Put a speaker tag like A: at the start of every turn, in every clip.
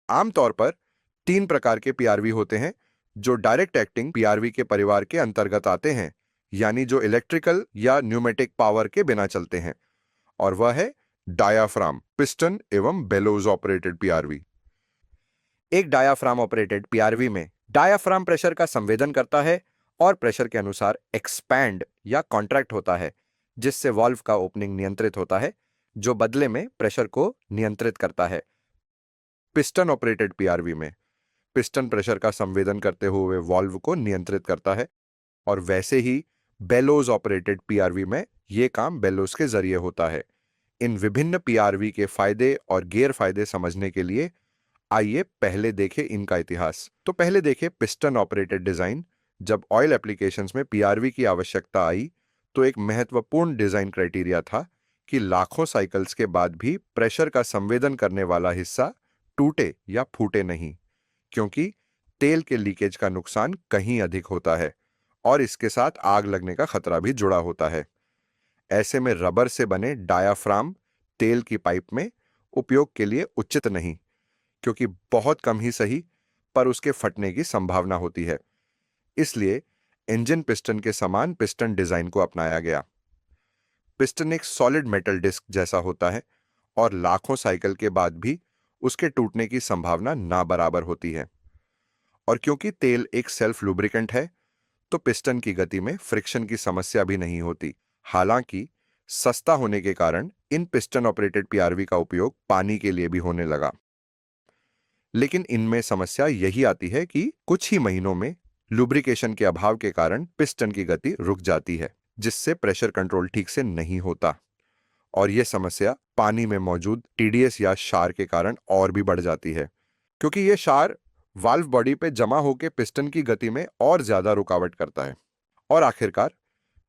A: आमतौर पर 3 प्रकार के पीआरवी होते हैं जो डायरेक्ट एक्टिंग पीआरवी के परिवार के अंतर्गत आते हैं, यानी जो इलेक्ट्रिकल या न्यूमेटिक पावर के बिना चलते हैं। और वह है डायाफ्राम, पिस्टन एवं बेलोज ऑपरेटेड पीआरवी। एक डायाफ्राम ऑपरेटेड पीआरवी में डायाफ्राम प्रेशर का संवेदन करता है और प्रेशर के अनुसार एक्सपैंड या कॉन्ट्रैक्ट होता है, जिससे वाल्व का ओपनिंग नियंत्रित होता है, जो बदले में प्रेशर को नियंत्रित करता है। पिस्टन ऑपरेटेड पीआरवी में पिस्टन प्रेशर का संवेदन करते हुए वाल्व को नियंत्रित करता है, और वैसे ही बेलोज ऑपरेटेड पीआरवी में यह काम बेलोज के जरिए होता है। इन विभिन्न पीआरवी के फायदे और गैर फायदे समझने के लिए आइए पहले देखें इनका इतिहास। तो पहले देखें पिस्टन ऑपरेटेड डिजाइन। जब ऑयल एप्लीकेशंस में पीआरवी की आवश्यकता आई तो एक महत्वपूर्ण डिजाइन क्राइटेरिया था कि लाखों साइकिल्स के बाद भी प्रेशर का संवेदन करने वाला हिस्सा टूटे या फूटे नहीं, क्योंकि तेल के लीकेज का नुकसान कहीं अधिक होता है और इसके साथ आग लगने का खतरा भी जुड़ा होता है। ऐसे में रबर से बने डायाफ्राम तेल की पाइप में उपयोग के लिए उचित नहीं, क्योंकि बहुत कम ही सही पर उसके फटने की संभावना होती है। इसलिए इंजन पिस्टन के समान पिस्टन डिजाइन को अपनाया गया। पिस्टन एक सॉलिड मेटल डिस्क जैसा होता है और लाखों साइकिल के बाद भी उसके टूटने की संभावना ना बराबर होती है। और क्योंकि तेल एक सेल्फ लुब्रिकेंट है, तो पिस्टन की गति में फ्रिक्शन की समस्या भी नहीं होती। हालांकि सस्ता होने के कारण इन पिस्टन ऑपरेटेड पीआरवी का उपयोग पानी के लिए भी होने लगा। लेकिन इनमें समस्या यही आती है कि कुछ ही महीनों में लुब्रिकेशन के अभाव के कारण पिस्टन की गति रुक जाती है, जिससे प्रेशर कंट्रोल ठीक से नहीं होता, और यह समस्या पानी में मौजूद टीडीएस या क्षार के कारण और भी बढ़ जाती है, क्योंकि यह क्षार वाल्व बॉडी पे जमा होकर पिस्टन की गति में और ज्यादा रुकावट करता है और आखिरकार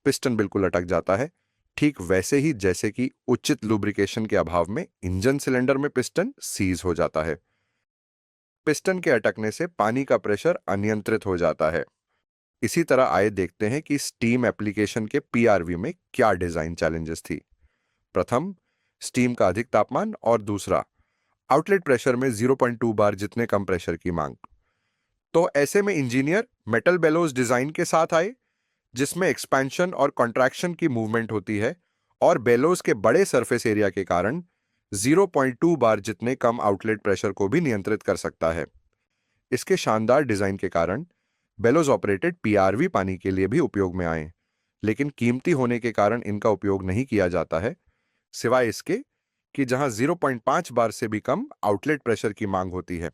A: पिस्टन बिल्कुल अटक जाता है, ठीक वैसे ही जैसे कि उचित लुब्रिकेशन के अभाव में इंजन सिलेंडर में पिस्टन सीज हो जाता है। पिस्टन के अटकने से पानी का प्रेशर अनियंत्रित हो जाता है। इसी तरह आइए देखते हैं कि स्टीम एप्लीकेशन के पीआरवी में क्या डिजाइन चैलेंजेस थी। प्रथम, स्टीम का अधिक तापमान, और दूसरा, आउटलेट प्रेशर में 0.2 बार जितने कम प्रेशर की मांग। तो ऐसे में इंजीनियर मेटल बेलोज डिजाइन के साथ आए, जिसमें एक्सपेंशन और कॉन्ट्रैक्शन की मूवमेंट होती है और बेलोज के बड़े सरफेस एरिया के कारण 0.2 बार जितने कम आउटलेट प्रेशर को भी नियंत्रित कर सकता है। इसके शानदार डिजाइन के कारण बेलोज ऑपरेटेड पीआरवी पानी के लिए भी उपयोग में आए, लेकिन कीमती होने के कारण इनका उपयोग नहीं किया जाता है, सिवाय इसके कि जहां 0.5 बार से भी कम आउटलेट प्रेशर की मांग होती है।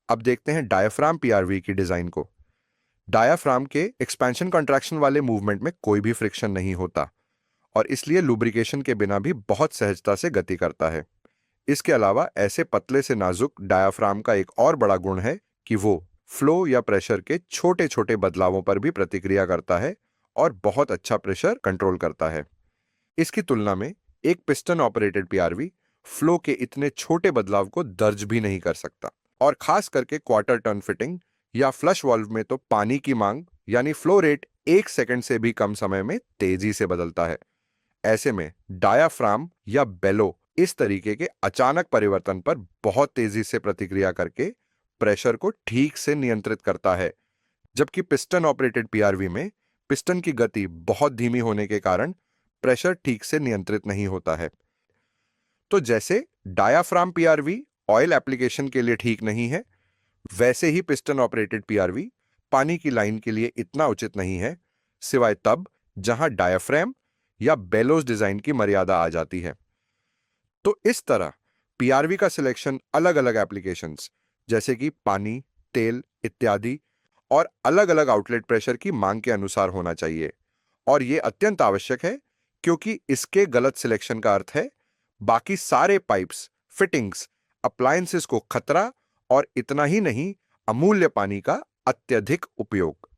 A: अब देखते हैं डायाफ्राम पीआरवी की डिजाइन को। डायाफ्राम के एक्सपेंशन कॉन्ट्रैक्शन वाले मूवमेंट में कोई भी फ्रिक्शन नहीं होता और इसलिए लुब्रिकेशन के बिना भी बहुत सहजता से गति करता है। इसके अलावा ऐसे पतले से नाजुक डायाफ्राम का एक और बड़ा गुण है कि वो फ्लो या प्रेशर के छोटे छोटे बदलावों पर भी प्रतिक्रिया करता है और बहुत अच्छा प्रेशर कंट्रोल करता है। इसकी तुलना में एक पिस्टन ऑपरेटेड पीआरवी फ्लो के इतने छोटे बदलाव को दर्ज भी नहीं कर सकता, और खास करके क्वार्टर टर्न फिटिंग या फ्लश वाल्व में तो पानी की मांग यानी फ्लो रेट 1 सेकंड से भी कम समय में तेजी से बदलता है। ऐसे में डायाफ्राम या बेलो इस तरीके के अचानक परिवर्तन पर बहुत तेजी से प्रतिक्रिया करके प्रेशर को ठीक से नियंत्रित करता है, जबकि पिस्टन ऑपरेटेड पीआरवी में पिस्टन की गति बहुत धीमी होने के कारण प्रेशर ठीक से नियंत्रित नहीं होता है। तो जैसे डायाफ्राम पीआरवी ऑयल एप्लीकेशन के लिए ठीक नहीं है, वैसे ही पिस्टन ऑपरेटेड पीआरवी पानी की लाइन के लिए इतना उचित नहीं है, सिवाय तब जहां डायाफ्राम या बेलोज डिजाइन की मर्यादा आ जाती है। तो इस तरह पीआरवी का सिलेक्शन अलग अलग एप्लीकेशंस जैसे कि पानी, तेल इत्यादि और अलग अलग आउटलेट प्रेशर की मांग के अनुसार होना चाहिए, और यह अत्यंत आवश्यक है, क्योंकि इसके गलत सिलेक्शन का अर्थ है बाकी सारे पाइप्स, फिटिंग्स, अप्लायंसेस को खतरा, और इतना ही नहीं, अमूल्य पानी का अत्यधिक उपयोग।